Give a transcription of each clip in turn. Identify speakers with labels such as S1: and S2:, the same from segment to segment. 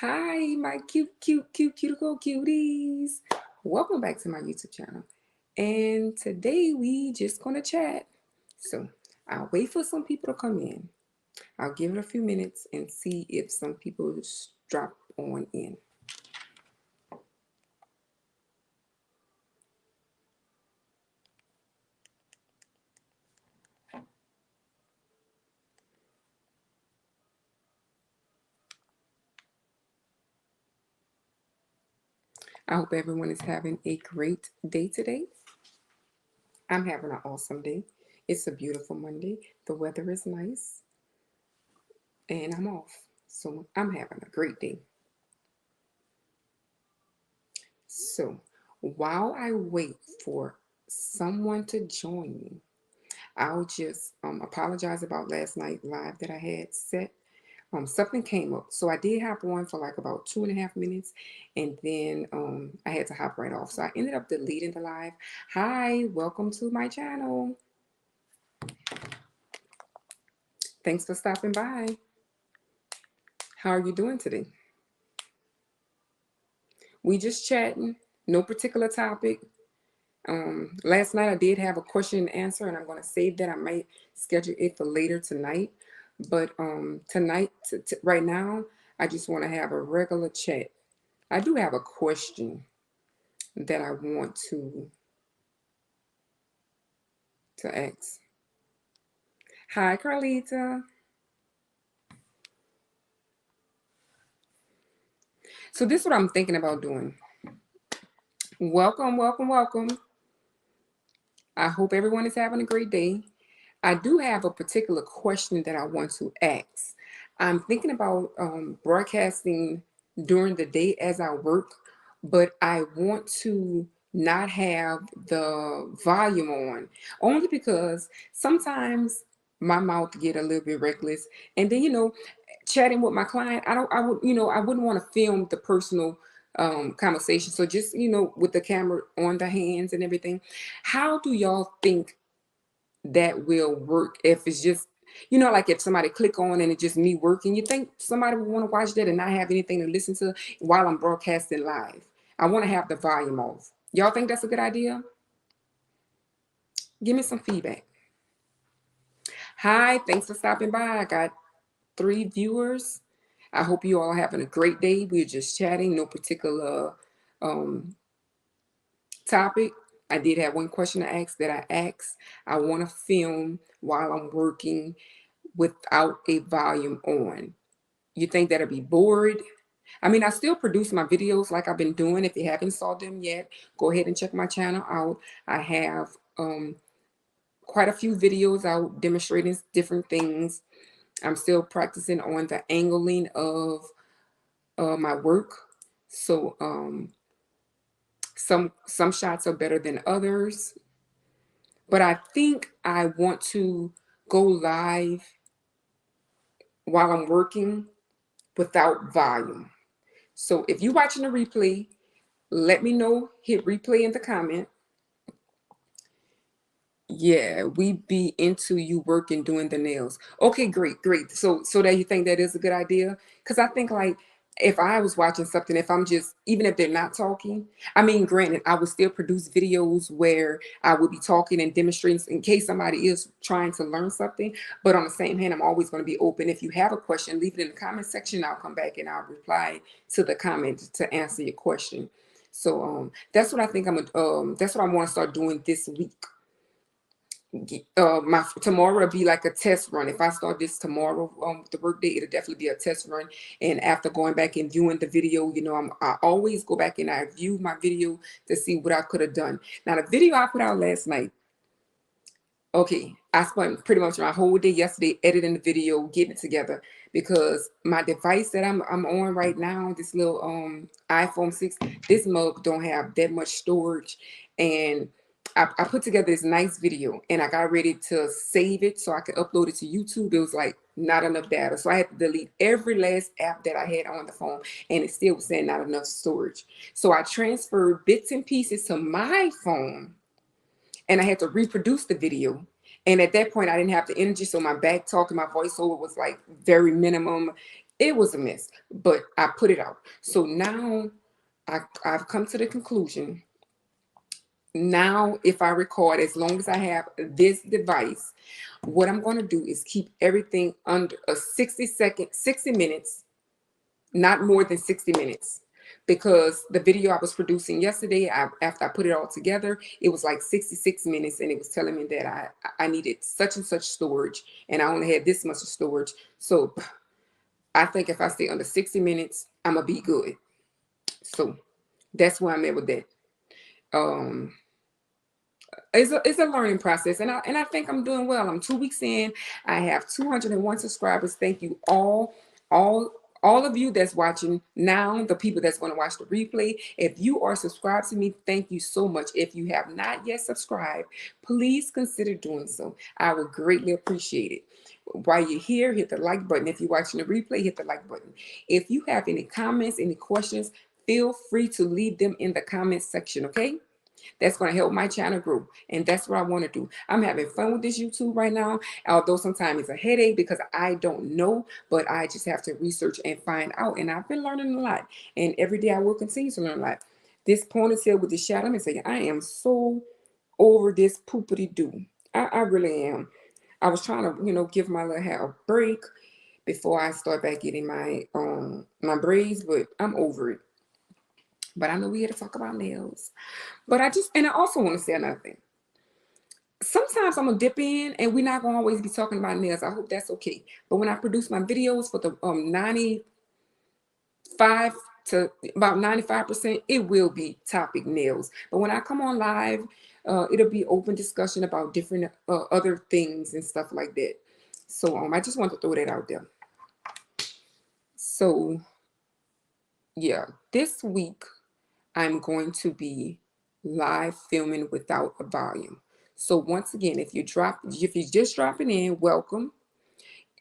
S1: Hi, my cuticle cuties. Welcome back to my YouTube channel. And today we just gonna chat. So I'll wait for some people to come in. I'll give it a few minutes and see if some people drop on in. I hope everyone is having a great day today. I'm having an awesome day. It's a beautiful Monday. The weather is nice and I'm off. So I'm having a great day. So while I wait for someone to join me, I'll just apologize about last night live that I had set. Something came up. So I did hop on for like about 2.5 minutes and then I had to hop right off. So I ended up deleting the live. Hi, welcome to my channel. Thanks for stopping by. How are you doing today? We just chatting, no particular topic. Last night I did have a question and answer, and I'm going to save that. I might schedule it for later tonight. But tonight, right now, I just want to have a regular chat. I do have a question that I want to ask. Hi, Carlita. So this is what I'm thinking about doing. Welcome, welcome, welcome. I hope everyone is having a great day. I do have a particular question that I want to ask. I'm thinking about broadcasting during the day as I work, but I want to not have the volume on, only because sometimes my mouth get a little bit reckless, and then chatting with my client, I wouldn't want to film the personal conversation. So just with the camera on the hands and everything, how do y'all think that will work if it's just like if somebody click on and it's just me working? You think somebody would want to watch that and not have anything to listen to while I'm broadcasting live? I want to have the volume off. Y'all think that's a good idea? Give me some feedback. Hi, thanks for stopping by. I got 3 viewers. I hope you all having a great day. We're just chatting, no particular topic. I did have one question to ask that I asked. I want to film while I'm working without a volume on. You think that'll be bored? I mean, I still produce my videos like I've been doing. If you haven't saw them yet, go ahead and check my channel out. I have quite a few videos out demonstrating different things. I'm still practicing on the angling of my work. So some shots are better than others. But I think I want to go live while I'm working without volume. So if you're watching the replay, let me know. Hit replay in the comment. Yeah, we be into you working doing the nails. Okay, great, great. So that you think that is a good idea? Because I think like if I was watching something, if I'm just even if they're not talking, I mean, granted, I would still produce videos where I would be talking and demonstrating in case somebody is trying to learn something. But on the same hand, I'm always going to be open. If you have a question, leave it in the comment section. I'll come back and I'll reply to the comment to answer your question. So that's what I think that's what I want to start doing this week. My tomorrow will be like a test run. If I start this tomorrow, the work day, it'll definitely be a test run. And after going back and viewing the video, I always go back and I view my video to see what I could have done. Now, the video I put out last night, okay, I spent pretty much my whole day yesterday editing the video, getting it together, because my device that I'm on right now, this little iPhone 6, this mug don't have that much storage, and I put together this nice video and I got ready to save it so I could upload it to YouTube. It was like not enough data, so I had to delete every last app that I had on the phone, and it still was saying not enough storage. So I transferred bits and pieces to my phone and I had to reproduce the video. And at that point, I didn't have the energy, so my back talk and my voiceover was like very minimum. It was a mess, but I put it out. So now I've come to the conclusion. Now, if I record, as long as I have this device, what I'm going to do is keep everything under a 60-second, 60 minutes, not more than 60 minutes. Because the video I was producing yesterday, after I put it all together, it was like 66 minutes, and it was telling me that I needed such and such storage, and I only had this much storage. So I think if I stay under 60 minutes, I'm gonna be good. So that's where I'm at with that. Um, it's a learning process, and I think I'm doing well. I'm 2 weeks in. I have 201 subscribers. Thank you all all of you that's watching now, the people that's going to watch the replay. If you are subscribed to me, thank you so much. If you have not yet subscribed, please consider doing so. I would greatly appreciate it. While you're here, hit the like button. If you're watching the replay, hit the like button. If you have any comments, any questions, feel free to leave them in the comments section, okay? That's going to help my channel grow. And that's what I want to do. I'm having fun with this YouTube right now, although sometimes it's a headache because I don't know, but I just have to research and find out. And I've been learning a lot. And every day I will continue to learn a lot. This ponytail with the shadow, I'm going to say, I am so over this poopity doo. I really am. I was trying to, give my little hair a break before I start back getting my braids, but I'm over it. But I know we here to talk about nails. But I also want to say another thing. Sometimes I'm gonna dip in, and we're not gonna always be talking about nails. I hope that's okay. But when I produce my videos for the 95 to about 95%, it will be topic nails. But when I come on live, it'll be open discussion about different other things and stuff like that. So I just want to throw that out there. So yeah, this week I'm going to be live filming without a volume. So once again, if you're just dropping in, welcome.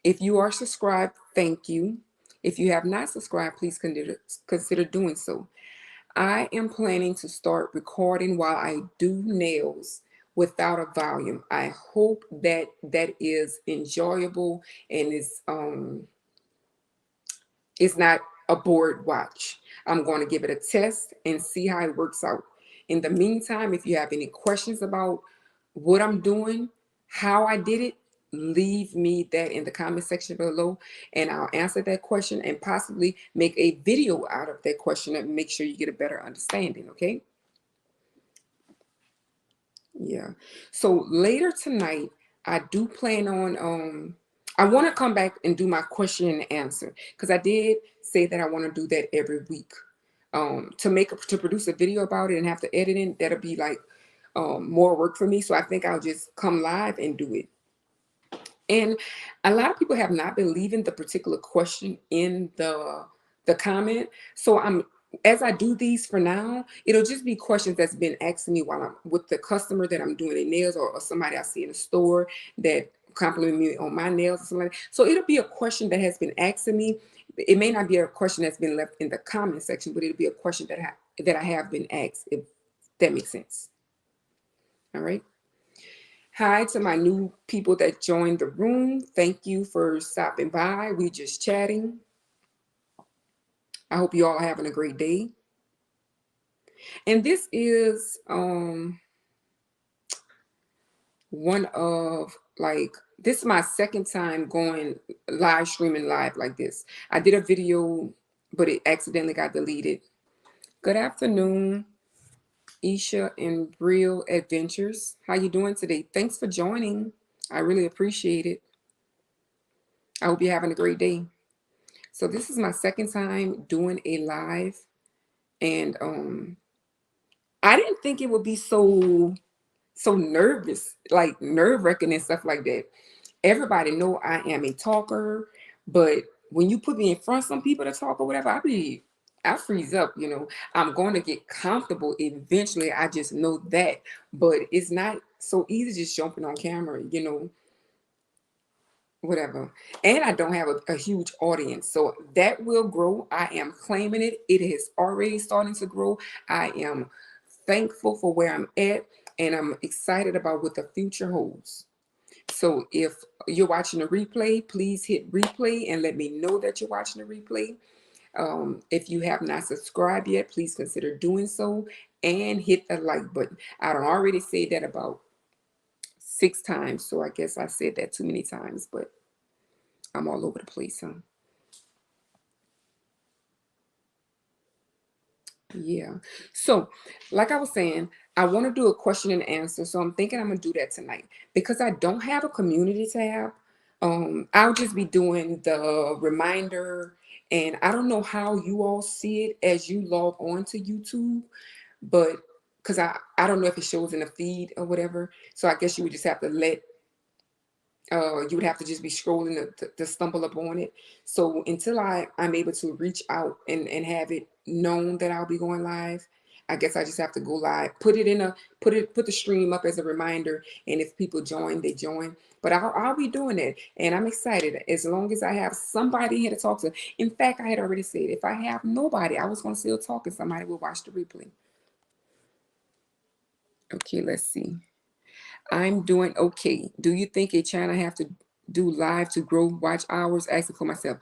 S1: If you are subscribed, thank you. If you have not subscribed, please consider doing so. I am planning to start recording while I do nails without a volume. I hope that that is enjoyable and it's not a bored watch. I'm going to give it a test and see how it works out. In the meantime, if you have any questions about what I'm doing, how I did it, leave me that in the comment section below, and I'll answer that question and possibly make a video out of that question and make sure you get a better understanding, okay? Yeah. So later tonight, I do plan on I want to come back and do my question and answer, because I did say that I want to do that every week. To produce a video about it and have to edit it, that'll be like more work for me. So I think I'll just come live and do it. And a lot of people have not been leaving the particular question in the comment. So as I do these for now, it'll just be questions that's been asking me while I'm with the customer that I'm doing their nails, or somebody I see in the store that compliment me on my nails or something like that. So it'll be a question that has been asking me. It may not be a question that's been left in the comment section, but it'll be a question that I have been asked, if that makes sense. All right. Hi to my new people that joined the room. Thank you for stopping by. We just chatting. I hope you all are having a great day. And this is one of this is my second time going streaming live like this. I did a video, but it accidentally got deleted. Good afternoon, Isha and Real Adventures. How you doing today? Thanks for joining. I really appreciate it. I hope you're having a great day. So this is my second time doing a live, and I didn't think it would be so nervous, like nerve-wracking and stuff like that. Everybody know I am a talker, but when you put me in front of some people to talk or whatever, I freeze up, I'm going to get comfortable eventually. I just know that, but it's not so easy just jumping on camera, whatever. And I don't have a huge audience, so that will grow. I am claiming it. It is already starting to grow. I am thankful for where I'm at, and I'm excited about what the future holds. So if you're watching a replay, please hit replay and let me know that you're watching a replay. If you have not subscribed yet, please consider doing so and hit the like button. I don't already say that about 6 times, so I guess I said that too many times, but I'm all over the place, huh? Yeah. So, like I was saying, I want to do a question and answer. So I'm thinking I'm gonna do that tonight because I don't have a community tab. I'll just be doing the reminder, and I don't know how you all see it as you log on to YouTube, but because I don't know if it shows in the feed or whatever. So I guess you would just have to let you would have to just be scrolling to stumble upon it. So until I'm able to reach out and have it known that I'll be going live, I guess I just have to go live, put the stream up as a reminder, and if people join, they join. But I'll be doing it, and I'm excited as long as I have somebody here to talk to. In fact, I had already said if I have nobody, I was going to still talk, and somebody will watch the replay. Okay, let's see. I'm doing okay. Do you think a channel have to do live to grow watch hours? Asking for myself.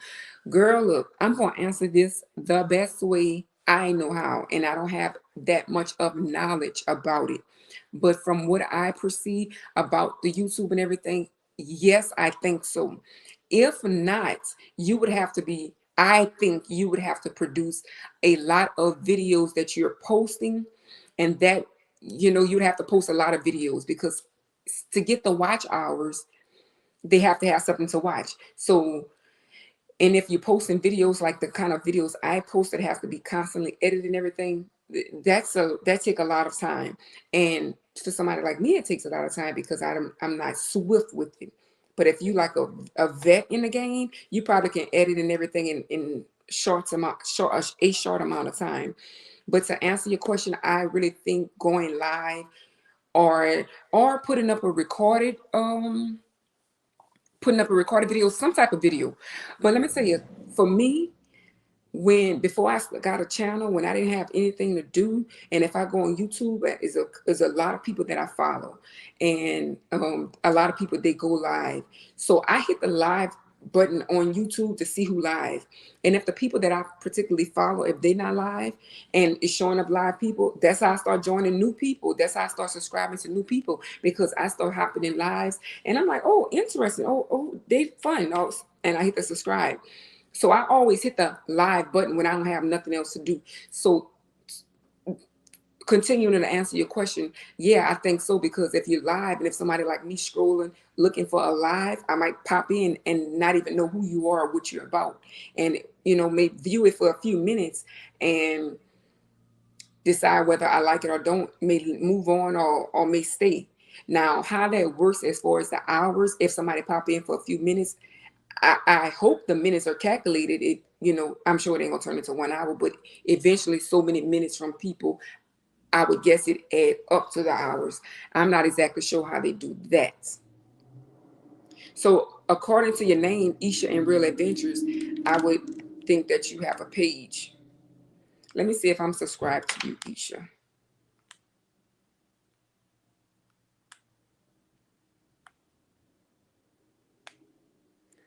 S1: Girl, look, I'm going to answer this the best way I know how, and I don't have that much of knowledge about it. But from what I perceive about the YouTube and everything, yes, I think so. If not, you would have to be, I think you would have to produce a lot of videos that you're posting, and that you'd have to post a lot of videos because to get the watch hours, they have to have something to watch. So, and if you're posting videos like the kind of videos I post that have to be constantly edited and everything, that take a lot of time. And for somebody like me, it takes a lot of time because I'm not swift with it. But if you like a vet in the game, you probably can edit and everything in a short amount of time. But to answer your question, I really think going live or putting up a recorded video, some type of video. But let me tell you, for me, before I got a channel, when I didn't have anything to do, and if I go on YouTube, is a lot of people that I follow, and a lot of people they go live. So I hit the live button on YouTube to see who live, and if the people that I particularly follow, if they're not live and it's showing up live people, that's how I start joining new people. That's how I start subscribing to new people because I start hopping in lives, and I'm like, oh, interesting. Oh, they fun. Oh, and I hit the subscribe. So I always hit the live button when I don't have nothing else to do. So continuing to answer your question, yeah, I think so because if you're live and if somebody like me scrolling looking for a live, I might pop in and not even know who you are or what you're about, and may view it for a few minutes and decide whether I like it or don't, may move on or may stay. Now, how that works as far as the hours, if somebody pop in for a few minutes, I hope the minutes are calculated. I'm sure it ain't gonna turn into 1 hour, but eventually so many minutes from people, I would guess it add up to the hours. I'm not exactly sure how they do that. So according to your name, Isha and Real Adventures, I would think that you have a page. Let me see if I'm subscribed to you, Isha.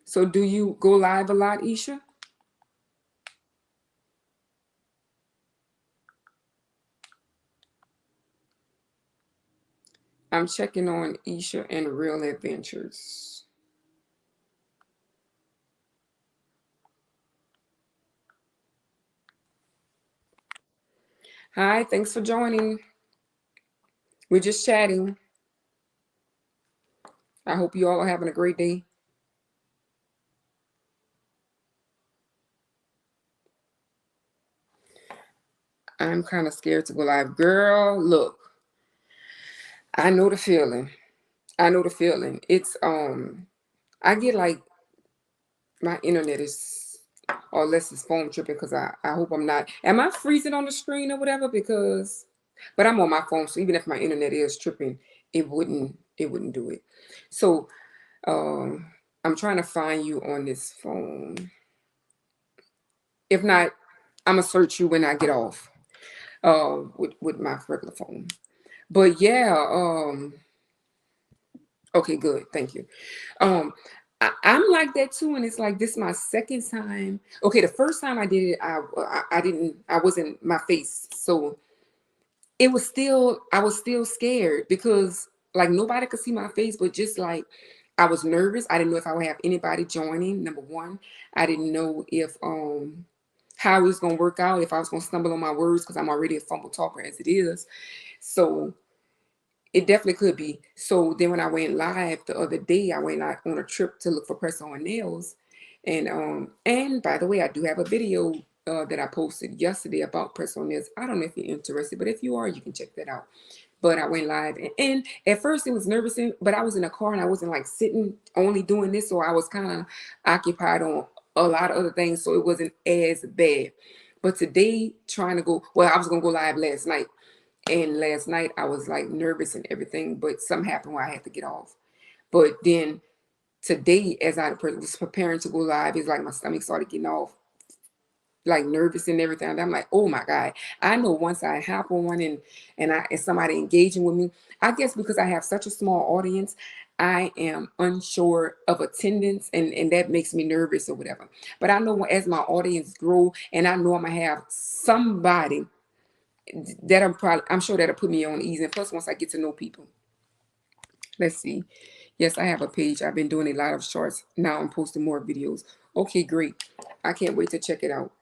S1: So do you go live a lot, Isha? I'm checking on Isha and Real Adventures. Hi, thanks for joining. We're just chatting. I hope you all are having a great day. I'm kind of scared to go live. Girl, look, I know the feeling. I know the feeling. It's I get like my internet is, or unless it's phone tripping, because I hope I'm not. Am I freezing on the screen or whatever? But I'm on my phone, so even if my internet is tripping, it wouldn't do it. So um I'm trying to find you on this phone. If not, I'm gonna search you when I get off with my regular phone. But yeah, Okay, good. Thank you. Um, I'm like that too, and it's like this is my second time. Okay, the first time I did it, I didn't, I wasn't my face, so it was still, I was still scared because like nobody could see my face, but just like I was nervous. I didn't know if I would have anybody joining. Number one, I didn't know if how it was gonna work out, if I was gonna stumble on my words because I'm already a fumble talker as it is. So it definitely could be. So then when I went live the other day, I went out on a trip to look for press on nails. And by the way, I do have a video that I posted yesterday about press on nails. I don't know if you're interested, but if you are, you can check that out. But I went live and at first it was nervous, but I was in a car and I wasn't like sitting only doing this. So I was kind of occupied on a lot of other things. So it wasn't as bad. But today trying to go, well, I was going to go live last night, and last night I was like nervous and everything, but something happened where I had to get off. But then today, as I was preparing to go live, it's like my stomach started getting off, like nervous and everything. And I'm like, oh my God. I know once I hop on and somebody engaging with me, I guess because I have such a small audience, I am unsure of attendance and that makes me nervous or whatever. But I know as my audience grow and I know I'm gonna have somebody that I'm sure that'll put me on easy. And plus, once I get to know people, let's see. Yes, I have a page. I've been doing a lot of shorts. Now I'm posting more videos. Okay, great. I can't wait to check it out.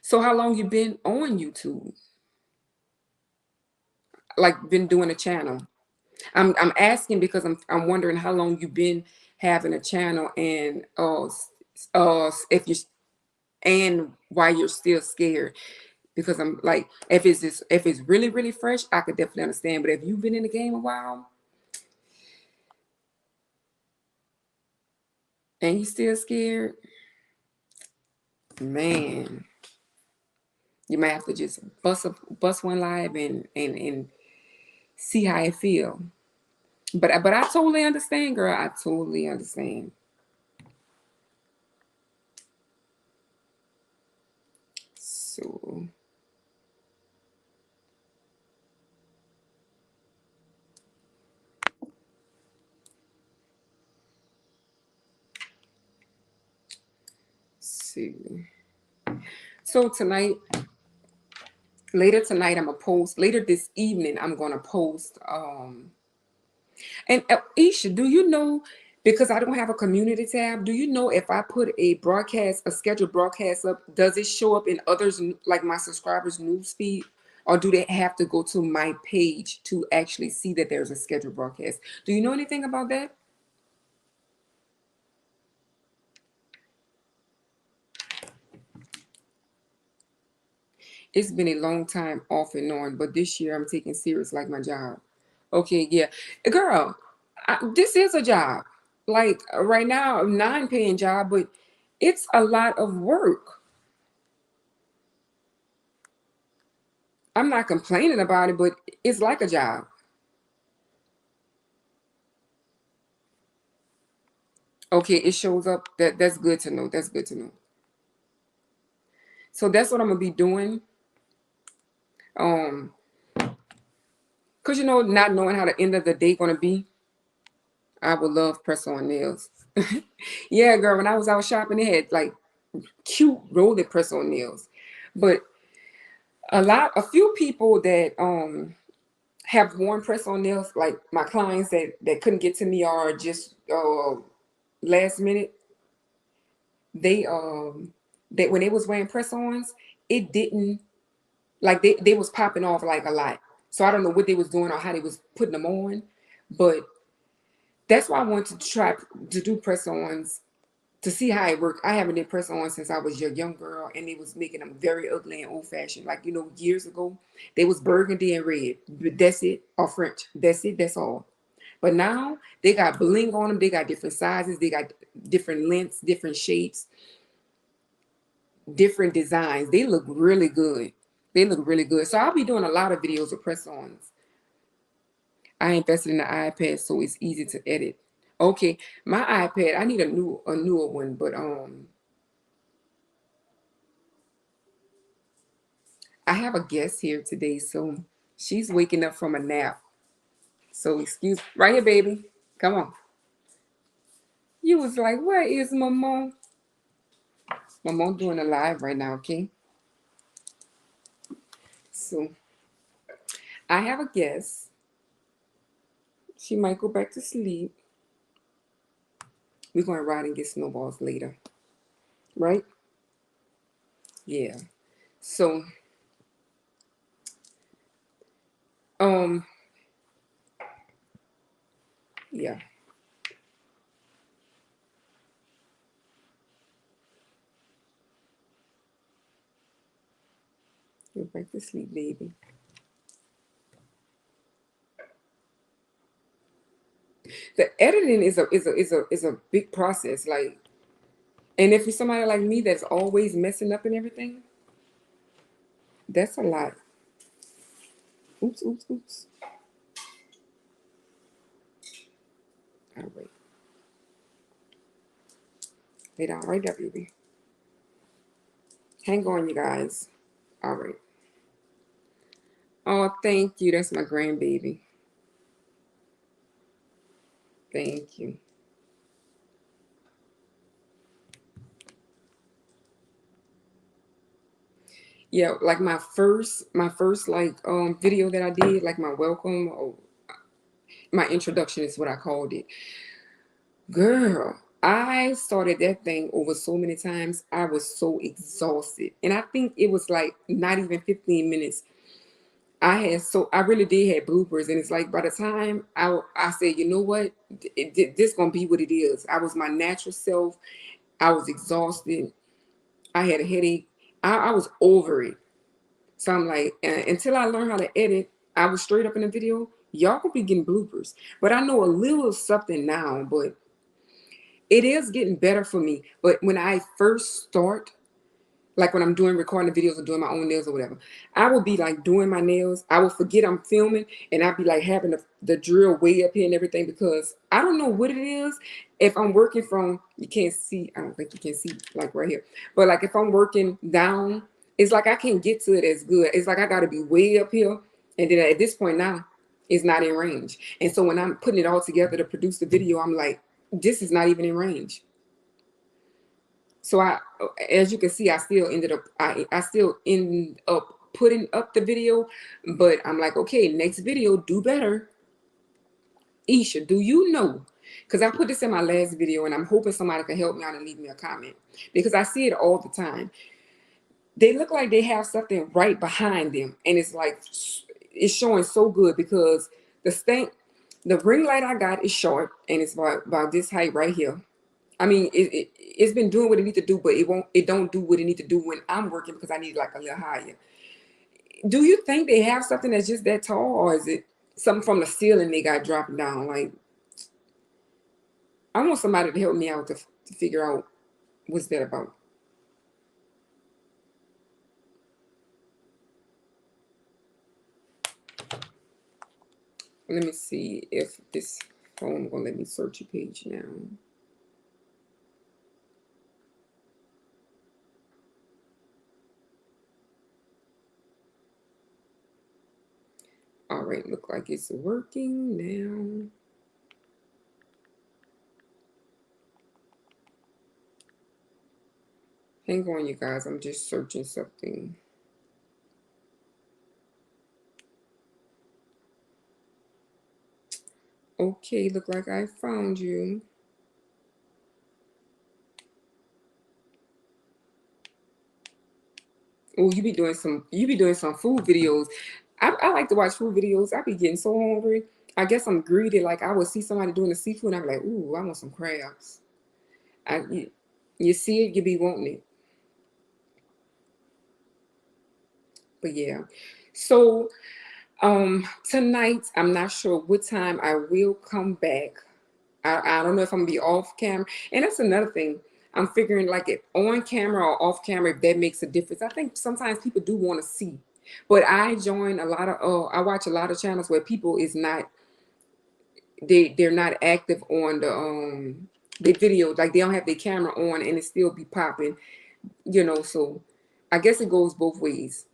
S1: So how long you been on YouTube? Like been doing a channel? I'm asking because I'm wondering how long you've been having a channel and if you and why you're still scared. Because I'm like, if it's really, really fresh, I could definitely understand. But if you've been in the game a while and you still scared, man, you might have to just bust one live and see how it feel. But I totally understand, girl. I totally understand. So see. So tonight, later tonight, I'm gonna post. Later this evening, I'm gonna post. And Isha, do you know? Because I don't have a community tab. Do you know if I put a broadcast, a scheduled broadcast up, does it show up in others like my subscribers' news feed, or do they have to go to my page to actually see that there's a scheduled broadcast? Do you know anything about that? It's been a long time off and on, but this year I'm taking serious like my job. Okay, yeah, girl, this is a job. Like right now, a non-paying job, but it's a lot of work. I'm not complaining about it, but it's like a job. Okay, it shows up. That's good to know. That's good to know. So that's what I'm gonna be doing. Um, cause not knowing how the end of the day gonna be, I would love press on nails. Yeah, girl. When I was out shopping, they had like cute roller press on nails, but a few people that have worn press on nails, like my clients that couldn't get to me or just last minute, they that when they was wearing press ons, it didn't like they was popping off like a lot. So I don't know what they was doing or how they was putting them on, but that's why I wanted to try to do press ons to see how it worked. I haven't did press on since I was a young girl, and they was making them very ugly and old fashioned. Like years ago, they was burgundy and red. But that's it, or French. That's it. That's all. But now they got bling on them. They got different sizes. They got different lengths, different shapes, different designs. They look really good. They look really good. So I'll be doing a lot of videos of press ons. I invested in the iPad, so it's easy to edit. Okay, my iPad. I need a newer one, but I have a guest here today, so she's waking up from a nap. So excuse right here, baby. Come on. You was like, where is my mom? My mom doing a live right now, okay? So I have a guest. She might go back to sleep. We're gonna ride and get snowballs later. Right? Yeah. So um yeah. Go back to sleep, baby. The editing is a big process. Like, and if you're somebody like me that's always messing up and everything, that's a lot. Oops, oops, oops. All right. Lay down right there, baby. Hang on, you guys. All right. Oh, thank you. That's my grandbaby. Thank you. Yeah, like my first like video that I did, like my welcome or my introduction is what I called it. Girl, I started that thing over so many times. I was so exhausted. And I think it was like not even 15 minutes. I really did have bloopers, and it's like by the time I said, you know what, this gonna be what it is. I was my natural self. I was exhausted. I had a headache. I was over it. So I'm like, until I learned how to edit, I was straight up in the video. Y'all could be getting bloopers, but I know a little something now. But it is getting better for me. But when I first start, like when I'm doing recording videos or doing my own nails or whatever, I will be like doing my nails. I will forget I'm filming, and I'll be like having the drill way up here and everything because I don't know what it is. If I'm working from, you can't see, I don't think you can see like right here, but like if I'm working down, it's like I can't get to it as good. It's like I got to be way up here, and then at this point now, it's not in range. And so when I'm putting it all together to produce the video, I'm like, this is not even in range. So as you can see, I still end up putting up the video, but I'm like, okay, next video, do better. Isha, do you know? Because I put this in my last video, and I'm hoping somebody can help me out and leave me a comment because I see it all the time. They look like they have something right behind them, and it's like it's showing so good because the stank, the ring light I got is short, and it's about this height right here. I mean, it's been doing what it need to do, but it don't do what it need to do when I'm working because I need like a little higher. Do you think they have something that's just that tall, or is it something from the ceiling they got dropping down? Like, I want somebody to help me out to figure out what's that about. Let me see if this phone gonna let me search your page now. All right, look like it's working now. Hang on, you guys. I'm just searching something. Okay, look like I found you. Oh, you be doing some food videos. I like to watch food videos. I be getting so hungry. I guess I'm greedy. Like I would see somebody doing the seafood, and I'm like, ooh, I want some crabs. You see it, you be wanting it. But yeah. So tonight, I'm not sure what time I will come back. I don't know if I'm gonna be off camera. And that's another thing. I'm figuring like if on camera or off camera, if that makes a difference. I think sometimes people do want to see. But I watch a lot of channels where people is not they're not active on the video, like they don't have their camera on and it still be popping, so I guess it goes both ways.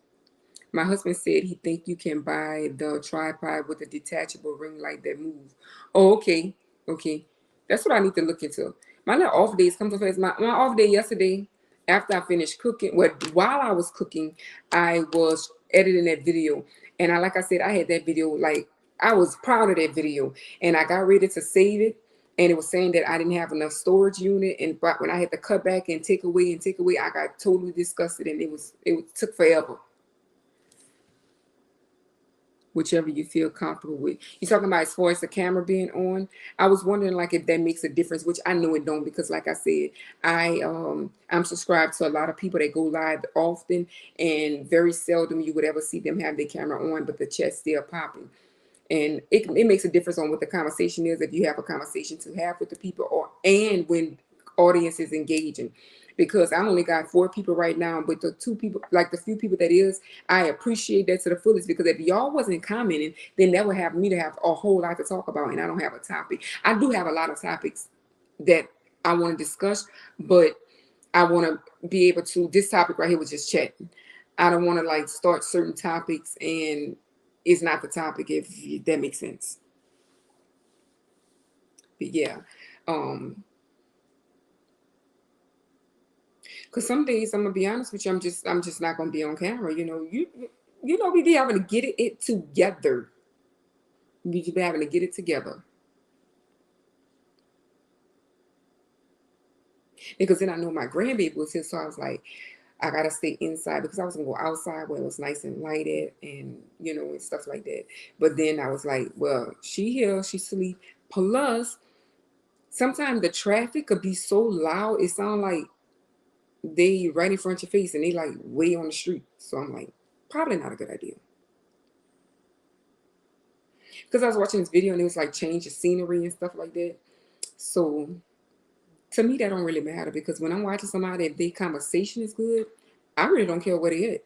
S1: My husband said he think you can buy the tripod with a detachable ring light that move. Oh, okay. Okay. That's what I need to look into. My little off days come to fast. My off day yesterday, after I finished cooking, well, while I was cooking, I was editing that video. And like I said, I had that video, like, I was proud of that video. And I got ready to save it. And it was saying that I didn't have enough storage unit. And but when I had to cut back and take away, I got totally disgusted. And it took forever. Whichever you feel comfortable with. You're talking about as far as the camera being on. I was wondering like if that makes a difference, which I know it don't, because like I said, I'm subscribed to a lot of people that go live often, and very seldom you would ever see them have their camera on, but the chat's still popping. And it makes a difference on what the conversation is, if you have a conversation to have with the people, and when audience is engaging. Because I only got 4 people right now, but the 2 people, like the few people that is, I appreciate that to the fullest, because if y'all wasn't commenting, then that would have me to have a whole lot to talk about, and I don't have a topic. I do have a lot of topics that I want to discuss, but I want to be able to, this topic right here was just chatting. I don't want to like start certain topics and it's not the topic, if that makes sense. But yeah, because some days I'm gonna be honest with you, I'm just not gonna be on camera. We be having to get it together. We be having to get it together. Because then I know my grandbaby was here, so I was like, I gotta stay inside, because I was gonna go outside where it was nice and lighted, and and stuff like that. But then I was like, well, she here, she sleep. Plus, sometimes the traffic could be so loud, it sound like they right in front of your face, and they like way on the street. So I'm like, probably not a good idea. Because I was watching this video and it was like change the scenery and stuff like that. So to me, that don't really matter, because when I'm watching somebody, if their conversation is good, I really don't care where they at.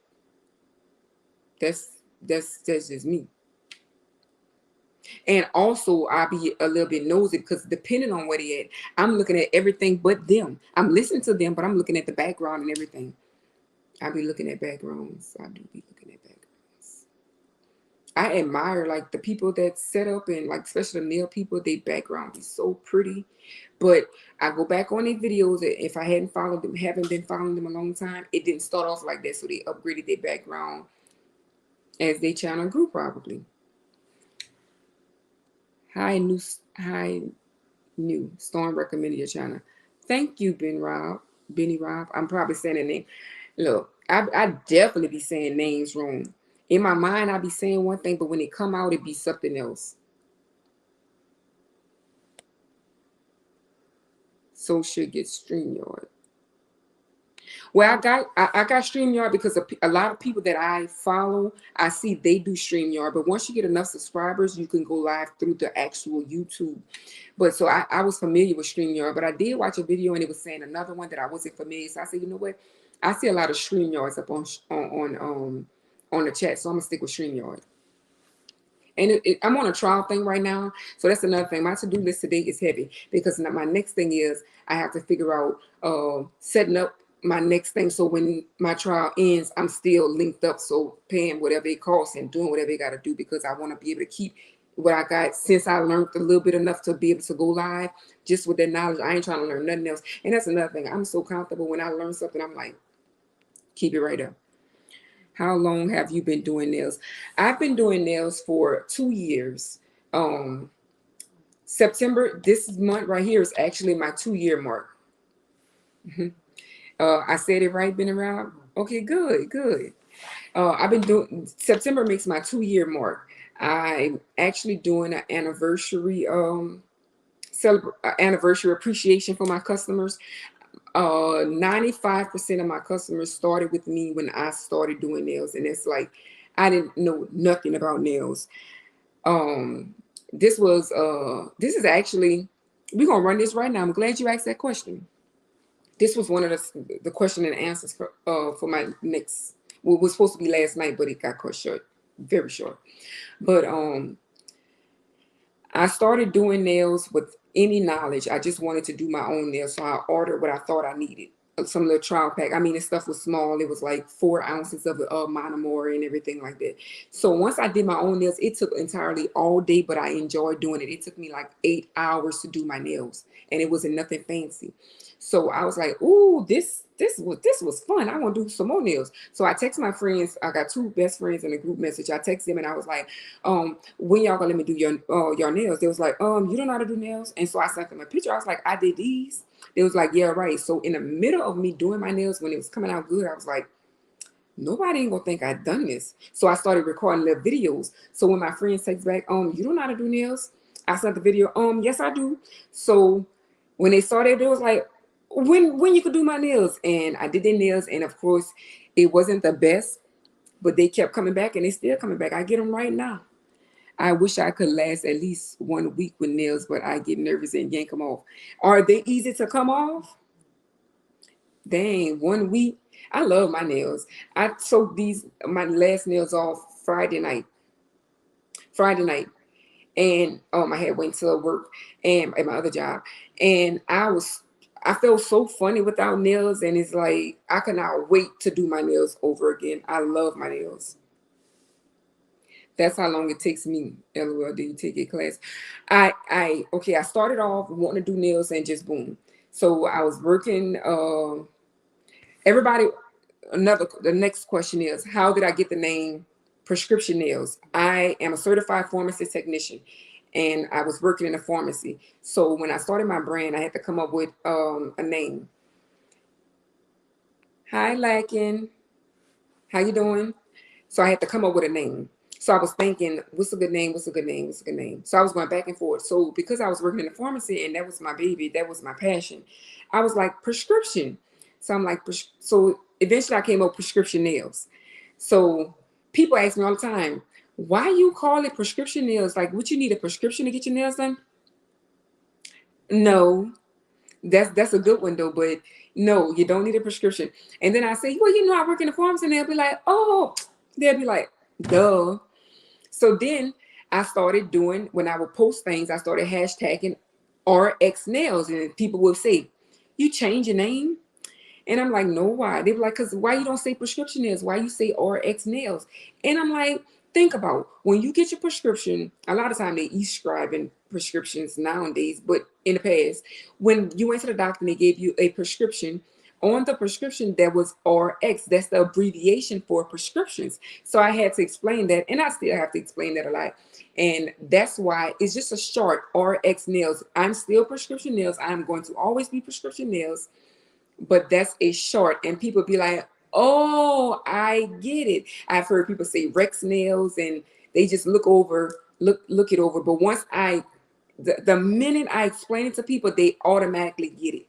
S1: That's just me. And also, I'll be a little bit nosy, because depending on where they at, I'm looking at everything but them. I'm listening to them, but I'm looking at the background and everything. I'll be looking at backgrounds. I do be looking at backgrounds. I admire like the people that set up, and like especially the male people, their background is so pretty. But I go back on their videos. If I haven't been following them a long time, it didn't start off like that. So they upgraded their background as their channel grew, probably. Hi new Storm recommended your channel. Thank you, Benny Rob. I'm probably saying the name. Look, I definitely be saying names wrong. In my mind, I be saying one thing, but when it come out, it be something else. So should get StreamYard. Well, I got StreamYard because a lot of people that I follow, I see they do StreamYard. But once you get enough subscribers, you can go live through the actual YouTube. But so I was familiar with StreamYard, but I did watch a video and it was saying another one that I wasn't familiar. So I said, you know what? I see a lot of StreamYards up on the chat, so I'm gonna stick with StreamYard. And I'm on a trial thing right now, so that's another thing. My to-do list today is heavy, because my next thing is I have to figure out setting up my next thing, so when my trial ends, I'm still linked up, so paying whatever it costs and doing whatever it got to do, because I want to be able to keep what I got, since I learned a little bit enough to be able to go live just with that knowledge. I ain't trying to learn nothing else. And that's another thing. I'm so comfortable when I learn something, I'm like, keep it right up. How long have you been doing nails? I've been doing nails for 2 years. September, this month right here, is actually my 2-year mark. I said it right, been around. Okay, good, good. I've been doing, September makes my 2-year mark. I'm actually doing an anniversary anniversary appreciation for my customers. 95% of my customers started with me when I started doing nails, and it's like I didn't know nothing about nails. This is actually, we're gonna run this right now. I'm glad you asked that question. This was one of the question and answers for my next, what was supposed to be last night, but it got cut short, very short. But I started doing nails with any knowledge. I just wanted to do my own nails, so I ordered what I thought I needed. some little trial pack. I mean, the stuff was small. It was like 4 ounces of monomore and everything like that. So once I did my own nails, it took entirely all day, but I enjoyed doing it. It took me like 8 hours to do my nails, and it wasn't nothing fancy. So I was like, "Ooh, this was fun. I want to do some more nails." So I text my friends. I got two best friends in a group message. I text them and I was like, when y'all gonna let me do your nails?" They was like, "You don't know how to do nails." And so I sent them a picture. I was like, "I did these." They was like, "Yeah, right." So in the middle of me doing my nails, when it was coming out good, I was like, nobody ain't gonna think I'd done this. So I started recording little videos. So when my friends text back, "You don't know how to do nails?" I sent the video, "Yes, I do." So when they saw that, they was like, when you could do my nails?" And I did their nails, and of course, it wasn't the best, but they kept coming back, and they still coming back. I get them right now. I wish I could last at least 1 week with nails, but I get nervous and yank them off. Are they easy to come off? Dang, 1 week. I love my nails. I soaked my last nails off Friday night. Friday night. And I had went to work and at my other job. And I felt so funny without nails. And it's like I cannot wait to do my nails over again. I love my nails. That's how long it takes me. LOL, did you take a class? I started off wanting to do nails and just boom. So I was working. Everybody, the next question is, how did I get the name Prescription Nails? I am a certified pharmacist technician, and I was working in a pharmacy. So when I started my brand, I had to come up with a name. Hi, Lackin. How you doing? So I had to come up with a name. So I was thinking, what's a good name? What's a good name? What's a good name? So I was going back and forth. So because I was working in the pharmacy and that was my baby, that was my passion, I was like, prescription. So I'm like, so eventually I came up with Prescription Nails. So people ask me all the time, why you call it prescription nails? Like, would you need a prescription to get your nails done? No, that's a good one though, but no, you don't need a prescription. And then I say, well, I work in the pharmacy, and they'll be like, oh, they'll be like, duh. So then I started doing, when I would post things, I started hashtagging RX nails, and people would say, you change your name? And I'm like, no, why? They were like, because why you don't say prescription nails? Why you say RX nails? And I'm like, think about when you get your prescription, a lot of time they e-scribing prescriptions nowadays, but in the past, when you went to the doctor and they gave you a prescription, on the prescription there was RX. That's the abbreviation for prescriptions. So I had to explain that, and I still have to explain that a lot. And that's why it's just a short RX nails. I'm still Prescription Nails. I'm going to always be Prescription Nails, but that's a short. And people be like, oh, I get it. I've heard people say Rex Nails, and they just look it over. But once the minute I explain it to people, they automatically get it.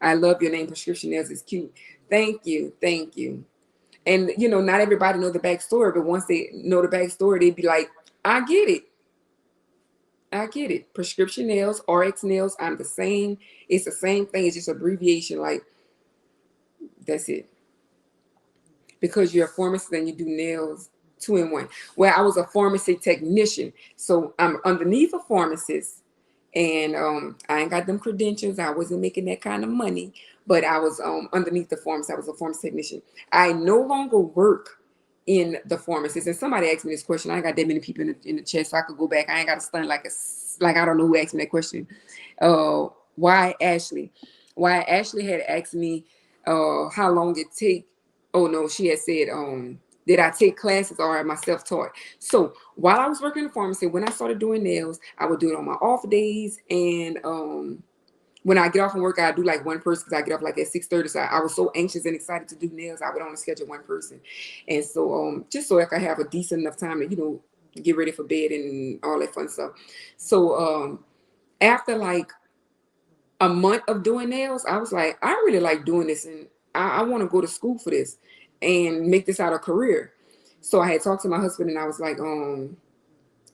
S1: I love your name. Prescription Nails is cute. Thank you. Thank you. And not everybody know the backstory, but once they know the backstory, they be like, I get it. I get it. Prescription Nails, RX Nails, I'm the same. It's the same thing. It's just abbreviation. Like, that's it. Because you're a pharmacist and you do nails 2 in 1. Well, I was a pharmacy technician. So I'm underneath a pharmacist, and I ain't got them credentials. I wasn't making that kind of money, but I was underneath the pharmacist. I was a pharmacy technician. I no longer work in the pharmacist. And somebody asked me this question. I ain't got that many people in the chat, so I could go back. I ain't got to stun like I don't know who asked me that question. Why Ashley? Why Ashley had asked me how long it take. Oh no, she had said, did I take classes or am I self-taught? So while I was working in the pharmacy, when I started doing nails, I would do it on my off days. And when I get off from work, I do like one person, because I get off like at 6:30. So I was so anxious and excited to do nails, I would only schedule one person. And so just so I could have a decent enough time to, get ready for bed and all that fun stuff. So after like a month of doing nails, I was like, I really like doing this, and I want to go to school for this and make this out a career. So I had talked to my husband, and I was like, I want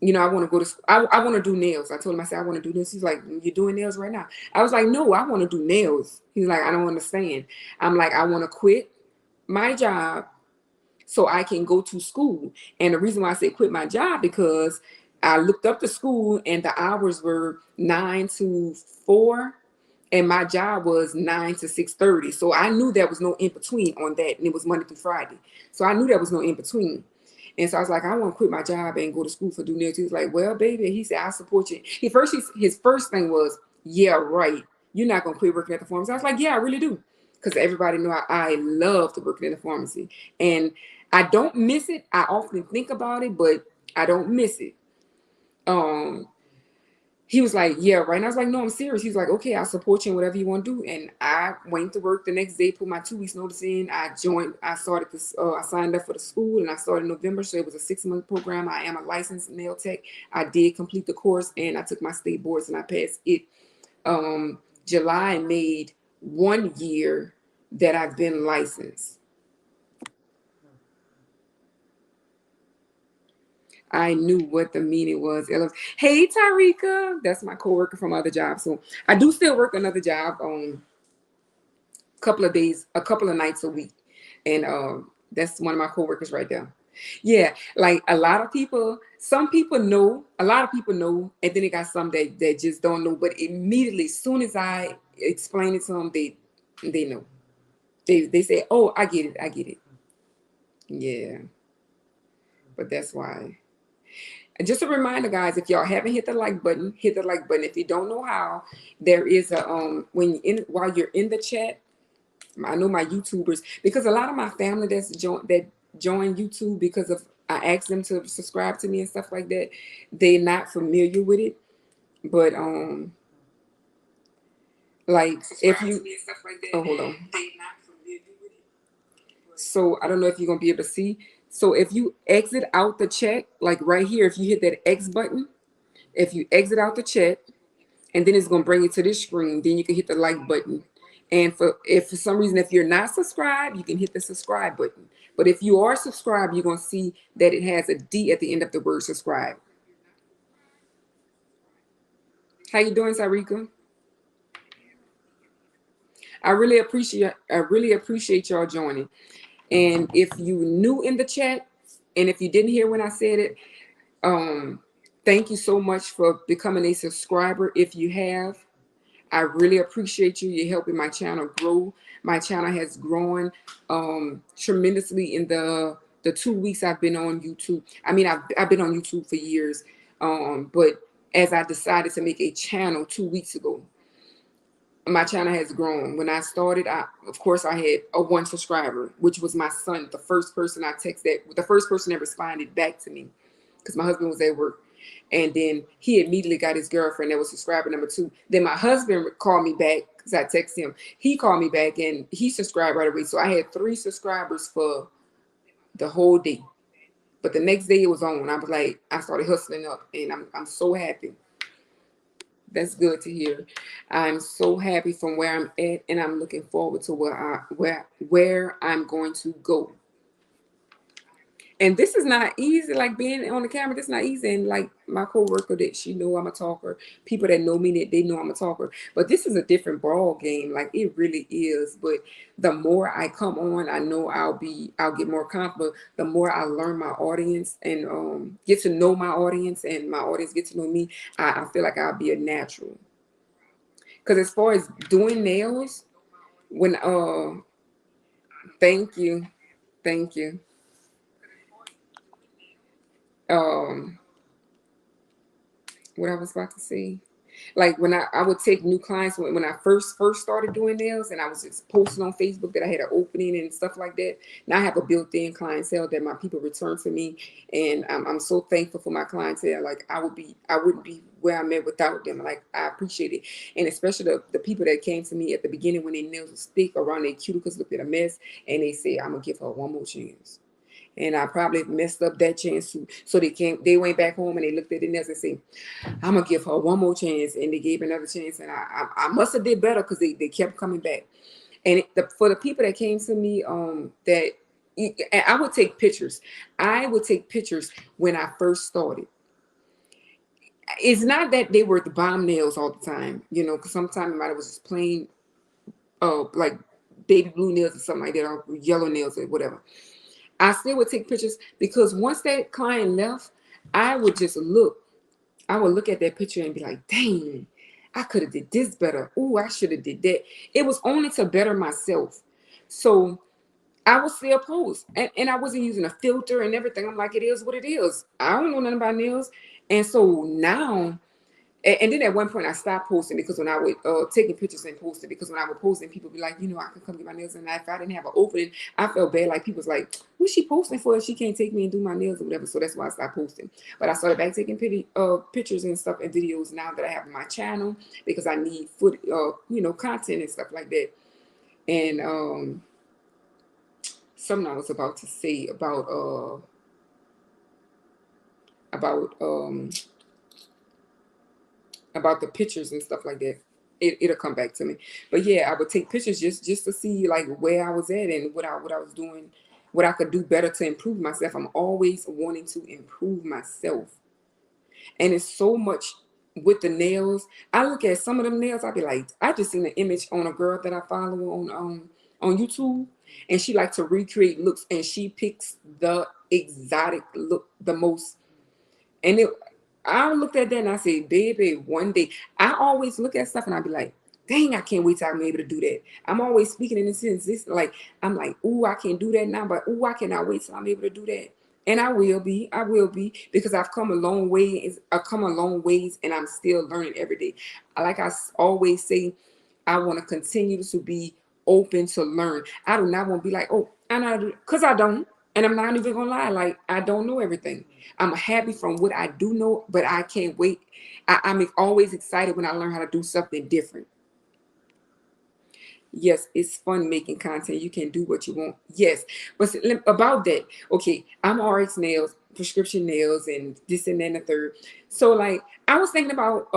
S1: to go to school. I want to do nails. I told him, I said, I want to do this. He's like, you're doing nails right now? I was like, no, I want to do nails. He's like, I don't understand. I'm like, I want to quit my job so I can go to school. And the reason why I say quit my job, because I looked up the school and the hours were 9 to 4. and my job was 9 to 6:30. So I knew there was no in between on that, and it was Monday through Friday. So I knew there was no in between. And so I was like, I want to quit my job and go to school for do nails. He was like, well, baby, he said, I support you. His first thing was, yeah, right. You're not gonna quit working at the pharmacy. I was like, yeah, I really do, because everybody knew I loved working in the pharmacy, and I don't miss it. I often think about it, but I don't miss it. Um, he was like, yeah, right. And I was like, no, I'm serious. He was like, okay, I'll support you in whatever you want to do. And I went to work the next day, put my 2 weeks notice in. I started this, I signed up for the school, and I started in November. So it was a 6-month program. I am a licensed nail tech. I did complete the course, and I took my state boards and I passed it. July made 1 year that I've been licensed. I knew what the meaning was. Hey, Tarika, that's my coworker from other jobs. So I do still work another job on a couple of days, a couple of nights a week, and that's one of my coworkers right there. Yeah, like a lot of people, some people know, a lot of people know, and then they got some that just don't know. But immediately, as soon as I explain it to them, they know. They say, "Oh, I get it, I get it." Yeah, but that's why. And just a reminder, guys, if y'all haven't hit the like button, hit the like button. If you don't know how, there is a when you in while you're in the chat. I know my YouTubers, because a lot of my family that join YouTube because of I asked them to subscribe to me and stuff like that. They're not familiar with it, but like if you oh hold on. So I don't know if you're gonna be able to see. So if you exit out the chat, like right here, if you hit that X button, if you exit out the chat, and then it's gonna bring you to this screen, then you can hit the like button. And if for some reason if you're not subscribed, you can hit the subscribe button. But if you are subscribed, you're gonna see that it has a D at the end of the word subscribe. How you doing, Sarika? I really appreciate y'all joining. And if you new in the chat, and if you didn't hear when I said it, um, thank you so much for becoming a subscriber. If you have, I really appreciate you. You're helping my channel grow. My channel has grown tremendously in the 2 weeks I've been on YouTube. I mean, I've been on YouTube for years, but as I decided to make a channel 2 weeks ago, my channel has grown. When I started, of course I had a 1 subscriber, which was my son, the first person I texted, the first person that responded back to me, because my husband was at work. And then he immediately got his girlfriend that was subscriber number 2. Then my husband called me back because I texted him. He called me back and he subscribed right away. So I had 3 subscribers for the whole day. But the next day it was on. I was like, I started hustling up, and I'm so happy. That's good to hear. I'm so happy from where I'm at, and I'm looking forward to where I'm going to go. And this is not easy, like being on the camera. This is not easy. And like my coworker, that she know I'm a talker. People that know me, that they know I'm a talker. But this is a different ball game. Like it really is. But the more I come on, I know I'll get more confident. The more I learn my audience and get to know my audience, and my audience get to know me, I feel like I'll be a natural. Because as far as doing nails, when thank you, thank you. Um, what I was about to say. Like when I would take new clients when I first started doing nails, and I was just posting on Facebook that I had an opening and stuff like that. Now I have a built-in clientele that my people return to me, and I'm so thankful for my clientele. Like I wouldn't be where I'm at without them. Like I appreciate it, and especially the people that came to me at the beginning when their nails was thick around their cuticles, looked at a mess, and they say I'm gonna give her one more chance. And I probably messed up that chance too. So they went back home and they looked at the nails and said, I'm gonna give her one more chance, and they gave another chance, and I must have did better because they kept coming back. And for the people that came to me, that and I would take pictures. I would take pictures when I first started. It's not that they were the bomb nails all the time, because sometimes it might was just plain, like baby blue nails or something like that, or yellow nails or whatever. I still would take pictures because once that client left, I would just look. I would look at that picture and be like, dang, I could have did this better. Ooh, I should have did that. It was only to better myself. So I was still post, and I wasn't using a filter and everything. I'm like, it is what it is. I don't know nothing about nails. And so now, and then at one point I stopped posting because when I would taking pictures and posting, because when I would post and people be like, I can come get my nails, and if I didn't have an opening, I felt bad. Like people was like, what's she posting for if she can't take me and do my nails or whatever? So that's why I stopped posting. But I started back taking pictures and stuff and videos now that I have on my channel, because I need content and stuff like that. And something I was about to say about the pictures and stuff like that. It'll come back to me. But yeah, I would take pictures just to see like where I was at and what I was doing, what I could do better to improve myself. I'm always wanting to improve myself. And it's so much with the nails. I look at some of them nails, I be like, I just seen an image on a girl that I follow on YouTube, and she likes to recreate looks, and she picks the exotic look the most. And I looked at that and I said, baby, one day. I always look at stuff and I be like, dang, I can't wait till I'm able to do that. I'm always speaking in the sense, this like, I'm like, ooh, I can't do that now, but ooh, I cannot wait till I'm able to do that. And I will be, because I've come a long way. I've come a long ways, and I'm still learning every day. Like I always say, I want to continue to be open to learn. I do not want to be like, oh, I know, because I don't. And I'm not even gonna lie, like I don't know everything. I'm happy from what I do know, but I can't wait. I'm always excited when I learn how to do something different. Yes, it's fun making content. You can do what you want. Yes, but about that, okay, I'm RX Nails, prescription nails, and this and that and the third. So like, I was thinking about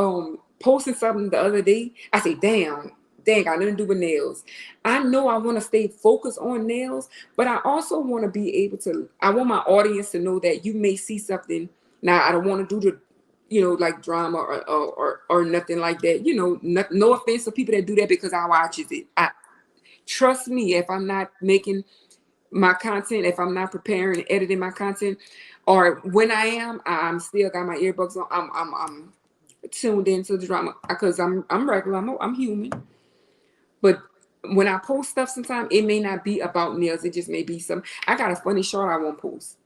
S1: posting something the other day. I say, dang, I didn't do with nails. I know I want to stay focused on nails, but I also want to be able to. I want my audience to know that you may see something. Now, I don't want to do the like drama or nothing like that. No offense to people that do that, because I watches it. I trust me, if I'm not making my content, if I'm not preparing and editing my content, or when I'm still got my earbuds on. I'm tuned into the drama because I'm regular. I'm human. But when I post stuff, sometimes it may not be about nails. It just may be some. I got a funny short I won't post,